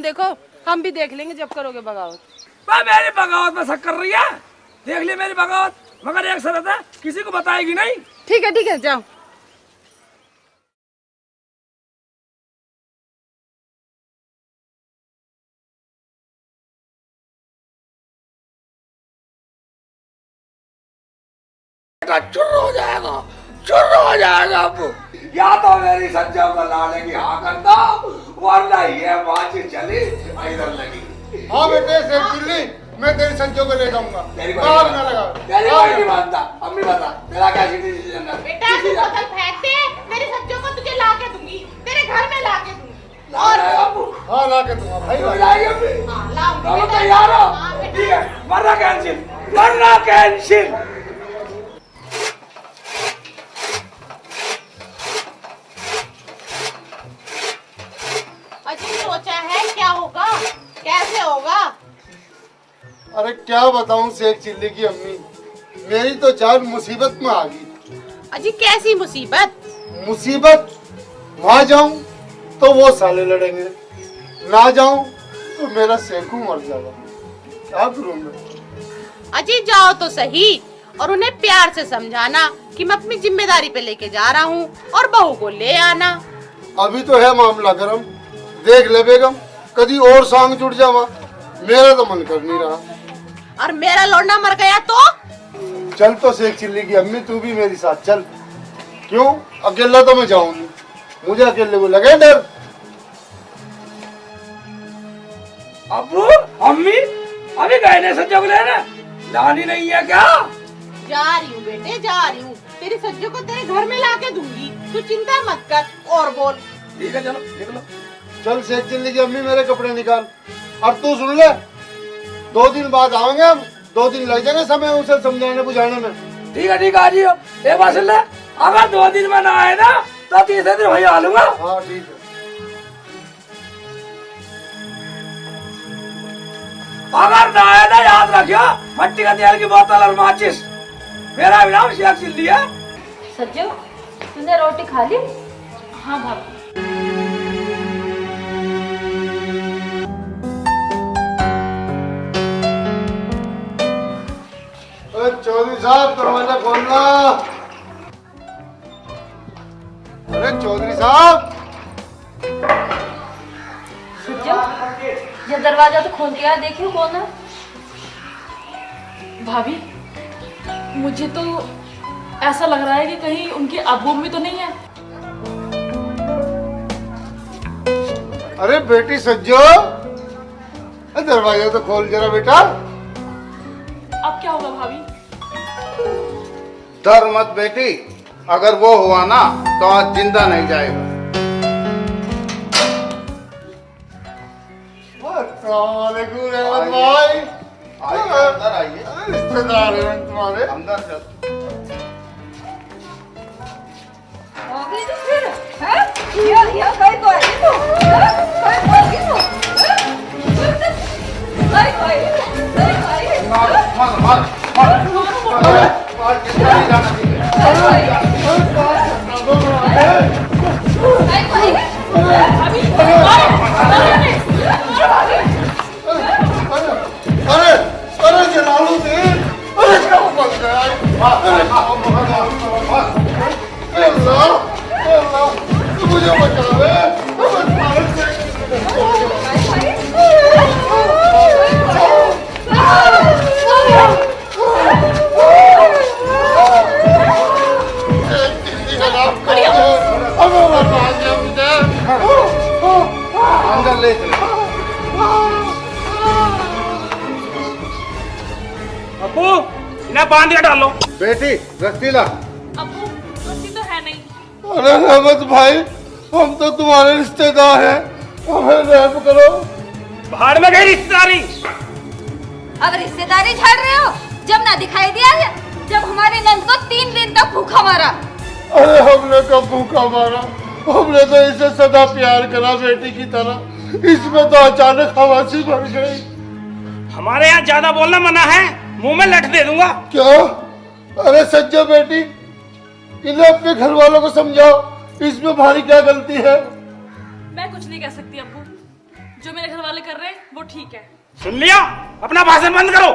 देखो हम भी देख लेंगे जब करोगे बगावत। मेरी बगावत में शक कर रही है। देख लिया मेरी बगावत, मगर एक शर्त है, किसी को बताएगी नहीं। ठीक है जाओ। चुर्र हो जाएगा अब। या तो मेरी संजय को लाने की हाँ कर दो, वरना ये बाजी चली इधर लगी। हाँ बेटे सेठ चिल्ली, मैं तेरी संजय को ले जाऊंगा। तेरी कोई नहीं मानता। अम्मी बता तेरा क्या डिसीजन है? बेटा तू बोतल फेंक दे, मेरी संजय को तुझे ला के दूंगी, तेरे घर में ला के दूंगी। और हाँ ला के दूंगा भाई। हाँ लाऊंगी। तैयार हो? ठीक है, वरना कैंसिल। अजी सोचा है क्या होगा, कैसे होगा? अरे क्या बताऊं सेठ चिल्ली की अम्मी, मेरी तो जान मुसीबत में आ गई। अजी कैसी मुसीबत? मुसीबत, वहां जाऊं तो वो साले लड़ेंगे, ना जाऊं तो मेरा सेकू मर जाएगा। क्या करूं मैं? अजी जाओ तो सही और उन्हें प्यार से समझाना कि मैं अपनी जिम्मेदारी पे लेके जा रहा हूँ और बहू को ले आना। अभी तो है मामला गरम, देख ले बेगम, कभी और सांग जुड़ जावा, मेरा तो मन कर नहीं रहा। और मेरा लौंडा मर गया तो? चल तो सेठ चिल्ली की अम्मी, तू भी मेरे साथ चल। क्यों, अकेला तो मैं जाऊंगी, मुझे अकेले को लगे डर। अब्बू अम्मी अभी गए नहीं संजय को लेने, लानी नहीं है क्या? जा रही हूँ बेटे, जा रही हूँ। तेरी संजय को तेरे घर में ला के दूंगी, तू चिंता मत कर। और बोल। ठीक है चलो निकलो। चल सेठ चिल्ली की अम्मी मेरे कपड़े निकाल। और तू सुन ले, 2 दिन बाद आएंगे हम, 2 दिन लग जाएंगे समय उसे समझाने बुझाने में। ठीक है आ जियो। एक बात सुन ले, अगर 2 दिन में ना आए ना तो तीसरे दिन वही आ लूंगा। हाँ ठीक है। अगर ना आए ना याद रखियो, मट्टी का तेल की बोतल और माचिस। मेरा भी नाम शेख चिल्ली है। सज्जो, तूने रोटी खा ली? हाँ भाभी। अरे चौधरी साहब दरवाजा खोलना। अरे चौधरी साहब। सज्जो, ये दरवाजा तो खोल के आया, देखियो कौन है। भाभी मुझे तो ऐसा लग रहा है कि कहीं उनकी अब्बू भी तो नहीं है। अरे बेटी सज्जो, दरवाजा तो खोल जरा बेटा। अब क्या होगा भाभी? डर मत बेटी, अगर वो हुआ ना तो आज जिंदा नहीं जाएगा। अस्सलामुअलैकुम रहमत भाई। आइए अंदर आइए। रिश्तेदार हैं तुम्हारे। अंदर चल। आगे तो फिर, हैं? ये कहीं तो आई तो, हैं? कहीं तो आई तो, हैं? आई। मार जिंदा नहीं जाना चाहिए। अरे जलालू थे, अरे क्या बच गया? अल्लाह मुझे बचावे। अंदर ले चले। अब्बू इन्हें बांध के डालो। बेटी रस्सी ला। अब्बू रस्सी तो है नहीं। अरे रहमत भाई, हम तो तुम्हारे रिश्तेदार हैं, हमें रहम करो। बाहर में गई रिश्तेदारी। अब रिश्तेदारी झाड़ रहे हो? जब ना दिखाई दिया है, जब हमारे नंद को 3 दिन तक भूखा मारा। अरे हमने कब भूखा मारा, हमने तो इसे सदा प्यार करा बेटी की तरह, इसमें तो अचानक खवासी भर गई। हमारे यहाँ ज्यादा बोलना मना है, मुंह में लठ दे दूंगा। क्या? अरे सज्जो बेटी, इन्हें अपने घर वालों को समझाओ, इसमें भारी क्या गलती है? मैं कुछ नहीं कह सकती अब्बू, जो मेरे घर वाले सवाल कर रहे हैं वो ठीक है। सुन लिया, अपना भाषण बंद करो।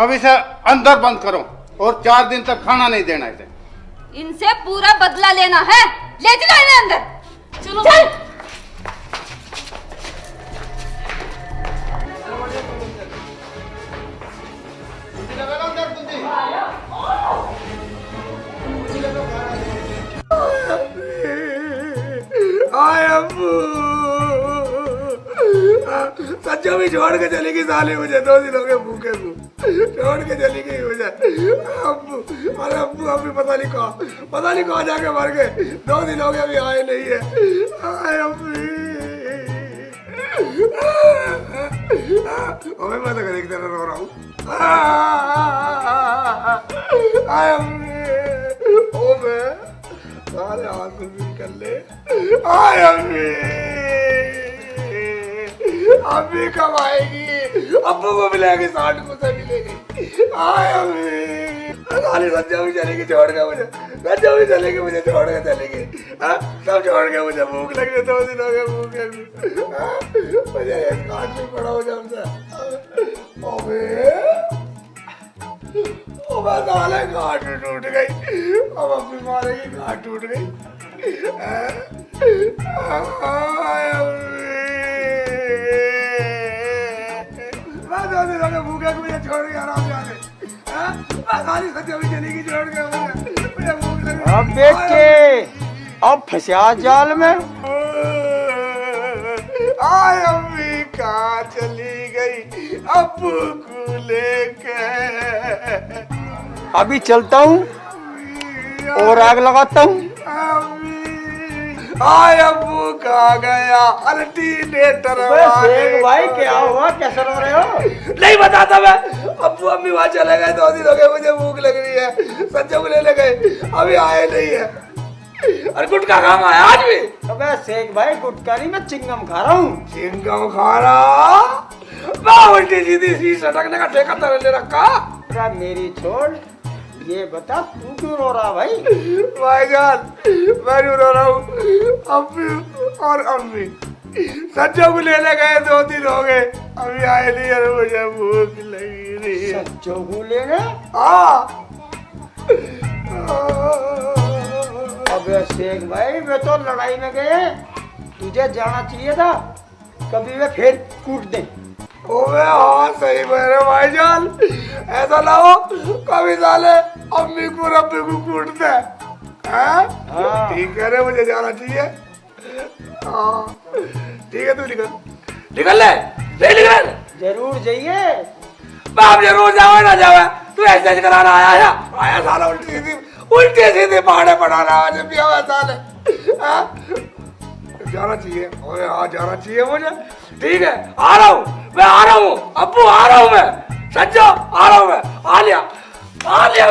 अब इसे अंदर बंद करो और 4 दिन तक खाना नहीं देना इसे। इनसे पूरा बदला लेना है, ले चलो इन्हें अंदर। चलो चल। आय अब्बू, सच्चो भी छोड़ के चली गई साली मुझे, 2 दिन हो गए भूखे छोड़ के चली गई मुझे। अब्बू, अरे अब्बू अभी पता नहीं कहाँ जाके मर गए, 2 दिन हो गए अभी आए नहीं है। आय अब्बू, मैं तो घर एक तरह रो रहा हूँ। आय अब्बू, ओ मैं सारे आंसू भी कर ले। आय अम्मी, अम्मी कब आएगी? अब्बू को मिलेगी, 60 को से मिलेगी। आय अम्मी, साली संजय भी चलेगी छोड़ के मुझे, संजय भी चलेगी मुझे छोड़ के चलेगी। सब छोड़ के मुझे भूख लगी, 2 दिन हो गए भूखे भी। मुझे एक काट भी पड़ा हो जब से। ओबे साले गांठ टूट गई, अब अम्मी मारेगी, गांठ टूट गई। मैं 2 दिन हो गए भूखे को मुझे छोड़ के आराम जाने। सारी सच्चा भी चलेगी छोड़ के मुझे भूख लगी। अब देख के अब फंसा जाल में। आय अम्मी कहाँ चली गई अब्बू को लेके? अभी चलता हूँ और आग लगाता हूँ। आय अब्बू कहाँ गया? अल्टरनेटर भाई क्या हुआ, कैसे रो रहे हो? नहीं बताता मैं। अब्बू अम्मी वहाँ चले गए, 2 दिन हो गए, मुझे भूख लग रही है, सच्चे को लेने गए, अभी आए नहीं है। अरे गुटखा काम आया आज भी? अबे शेख भाई गुटखा नहीं, मैं चिंगम खा रहा हूँ। चिंगम खा रहा? मैं उल्टी सीधी सी सटकने का ठेका तो ले रखा। मेरी छोड़, ये बता तू क्यों रो रहा भाई? भाईजान मैं क्यों रो रहा हूँ? अम्मी और अम्मी सच्चों को लेने गए, 2 दिन हो गए, अभी आए नहीं है, मुझे भूख लगी रही है। सच्चों को लेने? हाँ। अबे शेख भाई वे तो लड़ाई में गए, तुझे जाना चाहिए था, कभी वे फिर कूट दे। ओबे हाँ सही मेरे भाईजान, ऐसा ना हो कभी साले अम्मी को रब्बी को कूट दे। ठीक है रे, मुझे जाना चाहिए। हाँ ठीक है, तू निकल ले निकल। जरूर जाइए। बाप जरूर जावे ना जावे, तू एक्सरसाइज कराना आया साला उल्टी सीधी पहाड़े पढ़ाना जब भी आया साले। जाना चाहिए, ओए हाँ जाना चाहिए मुझे। ठीक है आ रहा हूँ मैं, आ रहा हूँ अब्बू, आ रहा हूँ मैं, सच्चो आ रहा हूँ मैं। आ लिया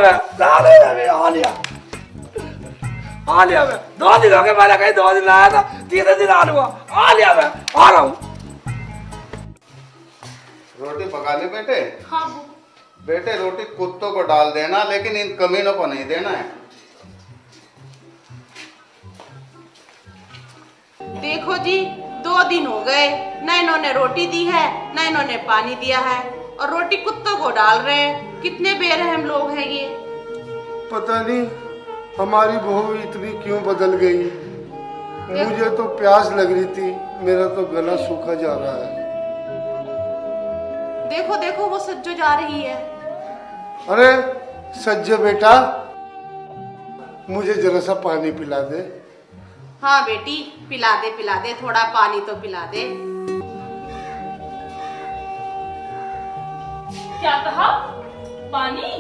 मैं साले, आ लिया मैं। 2 दिन हो गए, मैंने कहीं 2 दिन आया था, 3 दिन आ लूंगा। आ लिया मैं, आ रहा हूँ। रोटी पका ले बेटे। हाँ बेटे रोटी कुत्तों को डाल देना, लेकिन इन कमीनों को नहीं देना है। देखो जी 2 दिन हो गए, न इन्होंने रोटी दी है न इन्होंने पानी दिया है, और रोटी कुत्तों को डाल रहे हैं। कितने बेरहम लोग हैं ये। पता नहीं हमारी बहू इतनी क्यों बदल गई। मुझे तो प्यास लग रही थी, मेरा तो गला सूखा जा रहा है। देखो देखो वो सज्जो जा रही है। अरे सज्जो बेटा, मुझे जरा सा पानी पिला दे। हाँ बेटी पिला दे, थोड़ा पानी तो पिला दे। क्या कहा? पानी?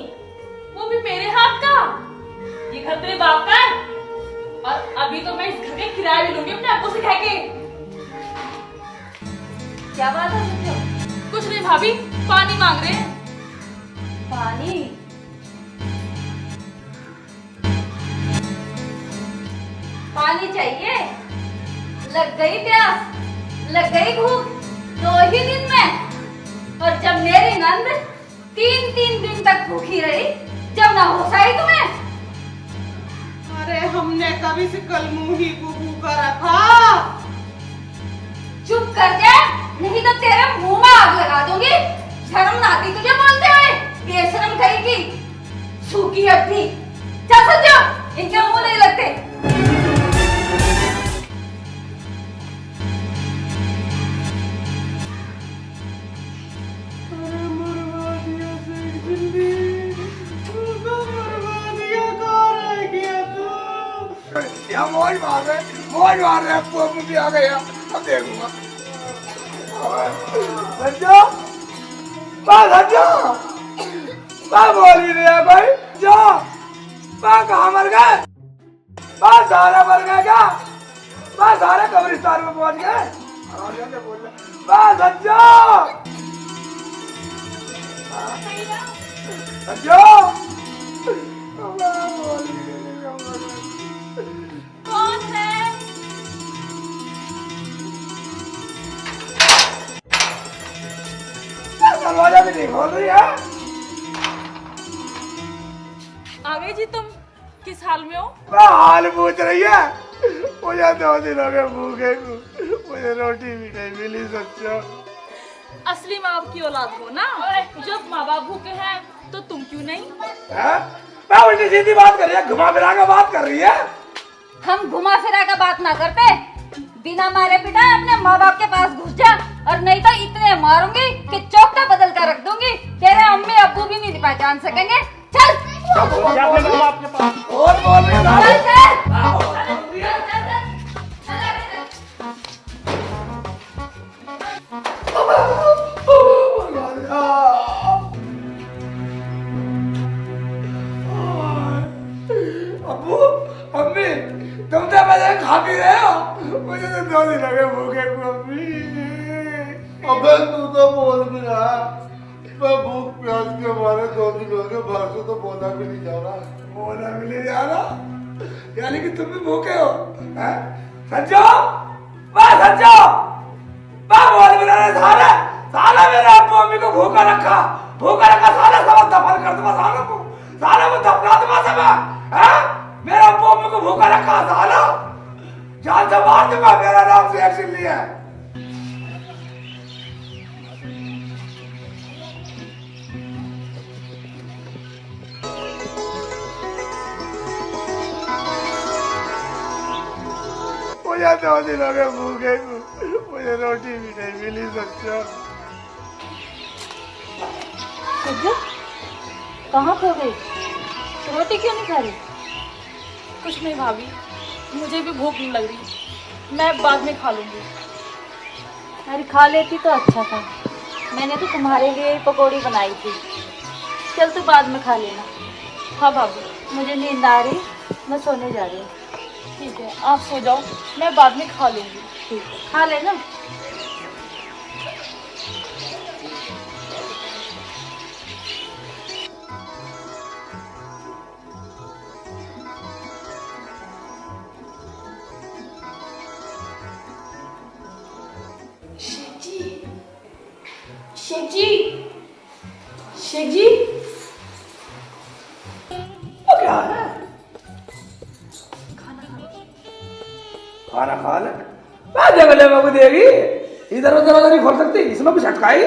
वो भी मेरे हाथ का? ये घर तेरे बाप का है, और अभी तो मैं इस घर के किराया भी लूंगी अपने अब्बू से कह के। क्या बात है सच्चो? कुछ नहीं भाभी, पानी मांग रहे हैं। पानी? पानी चाहिए? लग गई प्यास, लग गई भूख 2 ही दिन में। और जब मेरी नंद 3 दिन तक भूखी रही, जब ना होश आई तुम्हें। अरे हमने कभी से कल मुंह ही को भूखा रखा। चुप कर जा, नहीं तो तेरे मुंह में आग लगा दूंगी। शर्म ना आती तुझे बोलते हुए? बेशरम कहेगी, सूखी हड्डी। चल सच्चो, इनके मुंह नहीं लगते। या मौज मार रहे अप्पू अप्पू भी आ गया। अब देखूंगा संजो, संजो बोल भी नहीं भाई। जो कहाँ मर गए? सारे मर गए क्या? सारे कब्रिस्तान में पहुंच गए। संजो संजो कौन है? दरवाजा भी नहीं खोल रही है। आ गई जी तुम? किस हाल में हो? हाल पूछ रही है? मुझे 2 दिन हो गए भूखे को, मुझे रोटी भी नहीं मिली सच्चा। असली माँ बाप की औलाद हो ना, जब माँ बाप भूखे हैं तो तुम क्यों नहीं? मैं उल्टी सीधी बात कर रही है, घुमा फिरा के बात कर रही है। हम घुमा फिरा का बात ना करते, बिना मारे पिटाए अपने माँ बाप के पास घुस जा, और नहीं तो इतने मारूंगी कि चौकटा बदल कर रख दूंगी। तेरे अम्मी अब्बू भी नहीं पहचान सकेंगे। चल बोल रही अब्बू अम्मी, तुम तो मजे खा पी रहे हो, मुझे तो 2 दिन हो गए भूखे को। अम्मी अबे तू तो बोल भी रहा, मैं भूख प्यास के मारे 2 दिन हो गए, बाहर से तो बोला भी नहीं जा रहा। बोला भी नहीं जा रहा, यानी कि तुम भी भूखे हो? संजो, संजो, बोल भी रहे साले, साला मेरे अब्बू अम्मी को भूखा रखा साला, सब दफन कर दूंगा सालों को, सालों को दफना दूंगा सब। मेरे अब्बू अम्मी को भूखा रखा साला, जान से मार दूंगा। मेरा नाम से एक्शन लिया है। मुझे 2 दिन हो गए भूखे को, मुझे रोटी भी नहीं मिली सच्चा। कहाँ खो गई? रोटी क्यों नहीं खा रही? कुछ नहीं भाभी, मुझे भी भूख नहीं लग रही, मैं बाद में खा लूंगी। अरे खा लेती तो अच्छा था, मैंने तो तुम्हारे लिए पकौड़ी बनाई थी। चल तू बाद में खा लेना। हाँ भाभी, मुझे नींद आ रही, मैं सोने जा रही हूँ। ठीक है आप सो जाओ, मैं बाद में खा लूंगी। ठीक है, खा लेना। शेख जी, शेख जी, वो क्या है? खाना खा ले, जंगले में को देगी, इधर उधर नहीं खोल सकती, इसमें कुछ अटकाई।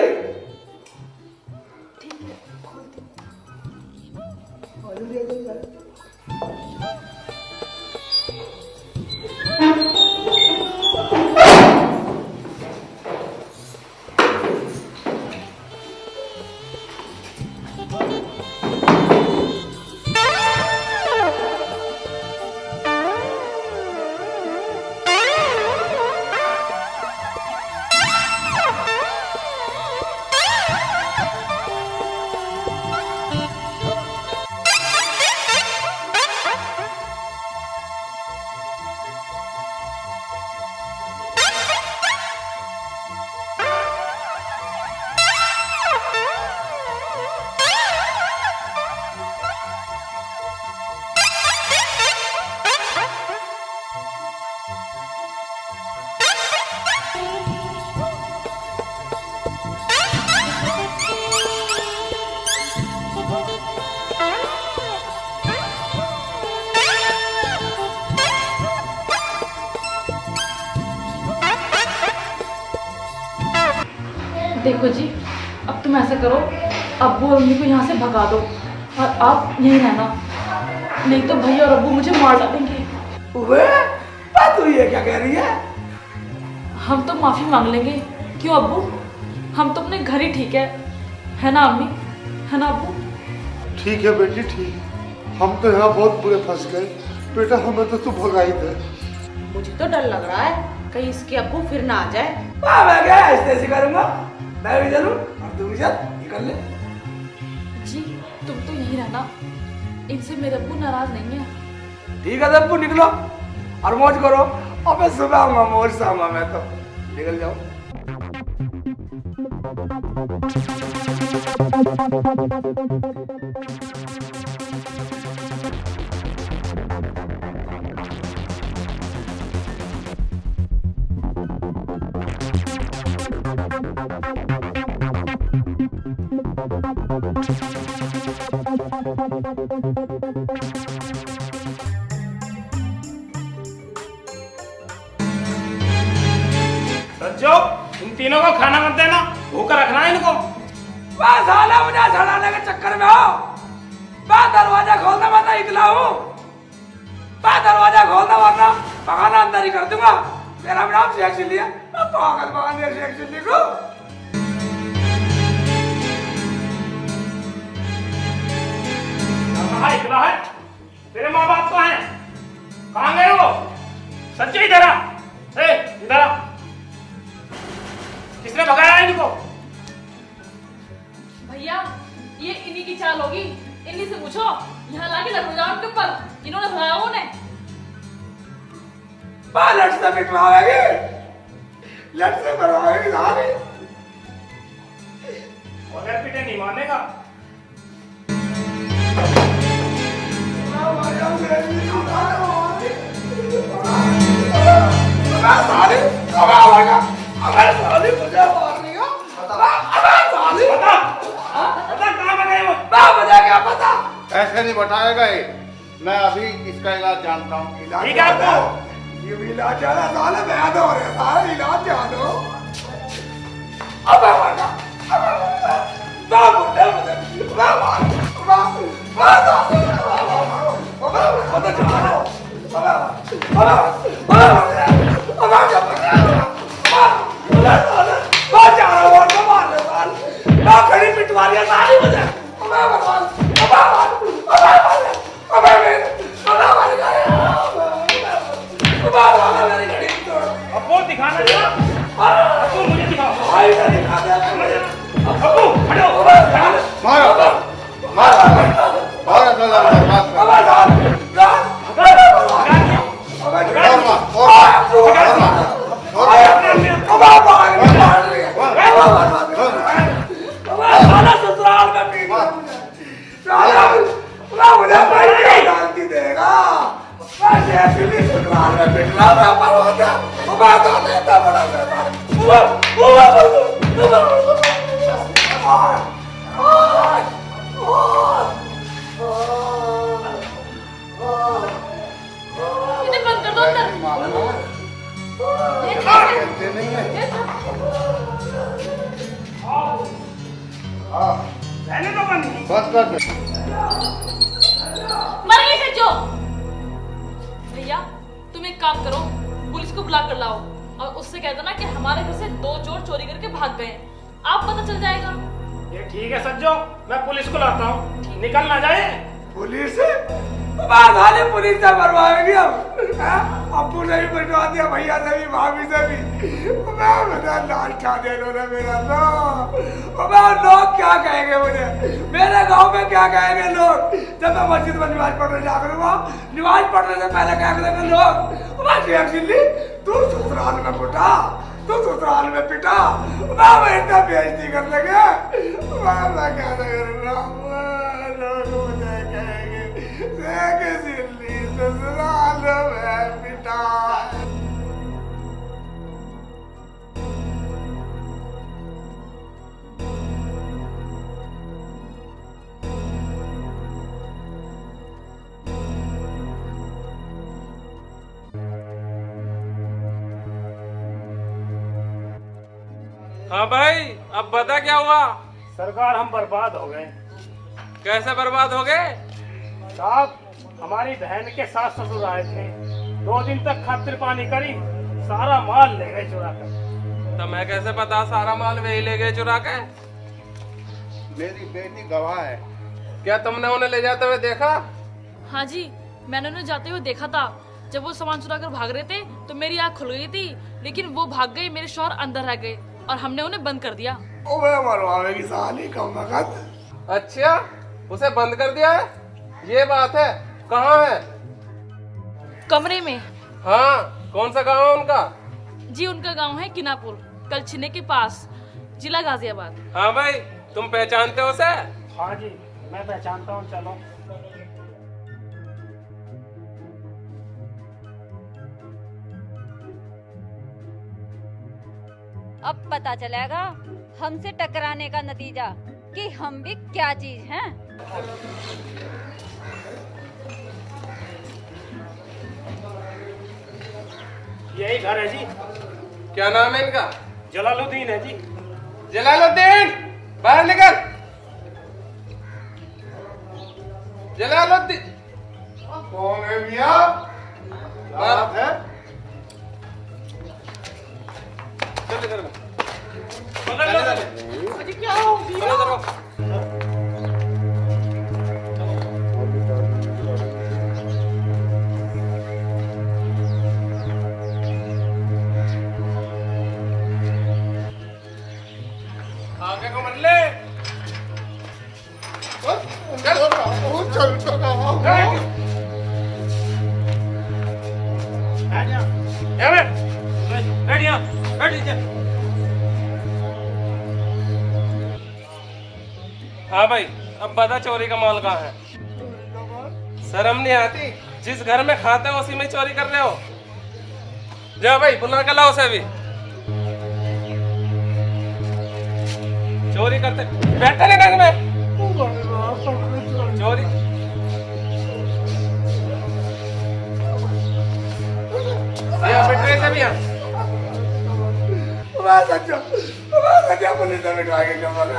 देखो जी, अब तुम ऐसा करो, अब्बू और अम्मी को यहाँ से भगा दो और आप यहीं रहना, नहीं तो भैया और अब्बू मुझे मार डालेंगे। तू ये क्या कह रही है? हम तो माफी मांग लेंगे। क्यों अब्बू, हम तो अपने घर ही ठीक है ना अम्मी, है ना अब्बू? ठीक है बेटी, ठीक है। हम तो यहाँ बहुत बुरे फंस गए बेटा, हमें तो तू भगाई दे। मुझे तो डर लग रहा है कहीं इसके अब्बू फिर ना आ जाए। मैं क्या ऐसे करूंगा, मैं भी चलूं और तू भी चल, निकल ले। जी तुम तो यहीं रहना, इनसे मेरे अब्बू नाराज नहीं है। ठीक है तब निकलो और मौज करो, और मैं सुबह आऊंगा, मौज से आऊंगा, मैं तो निकल जाऊं। सज्जो, इन तीनों को खाना मत देना, भूखा रखना है इनको। मैं साला मुझे छड़ाने के चक्कर में हो, मैं दरवाजा खोलना वरना निकला हूँ, मैं दरवाजा खोलना वरना पकाना अंदर ही कर दूंगा। मेरा नाम शेख चिल्ली है, मैं पागल बगाने शेख चिल्ली को। कहाँ निकला है? तेरे माँ बाप कहाँ हैं? कहाँ गए वो? सच्चे इधर आ, इधर आ। किसने भगाया इनको? भैया ये इन्हीं की चाल होगी, इन्हीं से पूछो, यहाँ लाके लग जाओ उनके ऊपर, इन्होंने भगाया उन्हें। लट से पिटवाएगी, लट से मरवाएगी सारी। बगैर पीटे नहीं मानेगा। ऐसे नहीं बताएगा ये, मैं अभी इसका इलाज जानता हूँ। ठीक है आपको? ये भी इलाज जाना साले, मैं तो हो रहे सारे इलाज जानो। अब मारना, ना मुझे ना मार, पिटवारिया सारी मुझे अब वो दिखाना है, अब वो मुझे दिखाओ। अब्बू हटो, मारो इन्हें बंद कर दो अंदर। रहने दो बंद। बस कर दे। मर गई सच्चो। भैया तुम एक काम करो, पुलिस को बुला कर लाओ और उससे कह देना कि हमारे घर से 2 चोर चोरी करके भाग गए, आप पता चल जाएगा। ये ठीक है सज्जो, मैं पुलिस को लाता हूँ, निकल ना जाए। पुलिस से पुलिस से मरवाएगी हम। अब्बू ने भी मरवा दिया, भैया से भी, भाभी से भी। मैं बता लाल खा दे मेरा लोग क्या कहेंगे मुझे, मेरे गांव में क्या कहेंगे लोग जब मैं मस्जिद में नमाज पढ़ने जा करूँगा। नमाज पढ़ने से पहले क्या करेंगे लोग, शेख चिल्ली तू ससुराल में पिटा, तू ससुराल में पिटा, मैं इतना बेइज्जती कर लगे। मैं क्या करूँगा, लोग मुझे कहेंगे शेख चिल्ली ससुराल में पिटा। हाँ भाई अब बता क्या हुआ? सरकार हम बर्बाद हो गए। कैसे बर्बाद हो गए? साहब, हमारी बहन के सास ससुर आए थे, 2 दिन तक खातिर पानी करी, सारा माल ले गए चुरा कर। तो मैं कैसे पता सारा माल वही ले गए चुरा के? मेरी बेटी गवाह है। क्या तुमने उन्हें ले जाते हुए देखा? हाँ जी, मैंने उन्हें जाते हुए देखा था। जब वो सामान चुरा कर भाग रहे थे तो मेरी आँख खुल गई थी, लेकिन वो भाग गए, मेरे शौहर अंदर रह गए और हमने उन्हें बंद कर दिया। ओ मैं मरवावेगी साली कम वक्त। अच्छा, उसे बंद कर दिया है? ये बात है। कहाँ है? कमरे में। हाँ, कौन सा गांव है उनका? जी, उनका गांव है किनापुर, कलछिने के पास, जिला गाजियाबाद। हाँ भाई, तुम पहचानते हो उसे? हाँ जी, मैं पहचानता हूँ। चलो। अब पता चलेगा हमसे टकराने का नतीजा कि हम भी क्या चीज हैं। यही घर है जी। क्या नाम है इनका? जलालुद्दीन है जी। जलालुद्दीन, बाहर निकल। जलालुद्दीन कौन है मिया? बात है? चल इधर में। पकड़ लो। मुझे क्या हो गया? चलो इधर आओ। आगे को मत ले। चल तो रहा हूँ। हाँ भाई, अब बता चोरी का माल कहाँ है? शर्म नहीं आती? जिस घर में खाते हो उसी में चोरी कर रहे हो। जाओ भाई, बुला कर लाओ उसे भी। चोरी करते बैठे नहीं ढंग में। चोरी बैठे से भी यहाँ। मैं सच्चा पुलिस ने बिठवा के कम वक्त।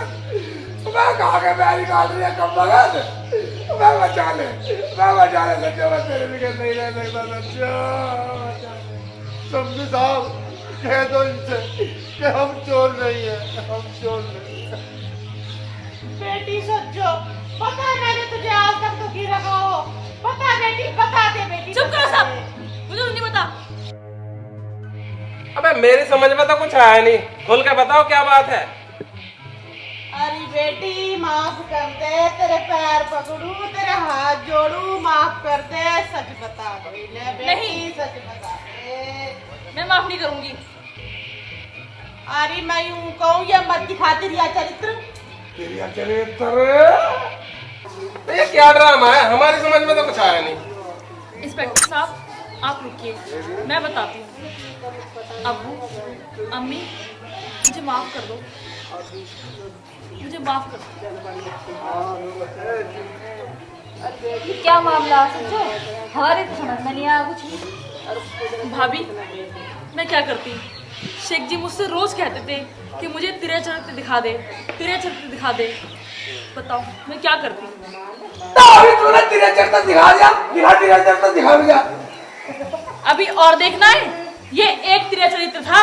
मैं कहा के मैं निकाल रही है कम वक्त। मैं बचा ले सच्चा। मैं तेरे बिना नहीं रह सकता सच्चा। समझू साहब, कह दो इनसे कि हम चोर नहीं है, हम चोर नहीं है। बेटी सच्चो, पता मैंने तुझे आज तक दुखी रखा हो। बता बेटी, बता दे बेटी। चुप करो सब, मुझे नहीं पता। अबे मेरी समझ में तो कुछ आया नहीं, खुल के बताओ क्या बात है। अरे बेटी, माफ कर दे, तेरे पैर पकड़ू, तेरे हाथ जोड़ू, माफ कर दे। सच बता दे बेटी, नहीं। सच बता दे। मैं माफ नहीं करूंगी। अरे मैं यूं कहूँ, ये मत दिखा तेरी चरित्र। तेरी चरित्र ये क्या ड्रामा है? हमारी समझ में तो कुछ आया नहीं। इंस्पेक्टर साहब, आप रुकिए, मैं बताती हूँ। अब्बू, अम्मी, मुझे माफ कर दो, मुझे माफ कर दो। क्या मामला सच्चो? हमारे तो समझ में नहीं आया कुछ भी। भाभी, मैं क्या करती? शेख जी मुझसे रोज कहते थे कि मुझे तेरे चरित्र दिखा दे, तेरे चरित्र दिखा दे। बताओ मैं क्या करती? अभी तूने तेरे चरित्र दिखा दिया। तेरे चरित्र दिखा दिया। अभी और देखना है? ये एक तेरा चरित्र था।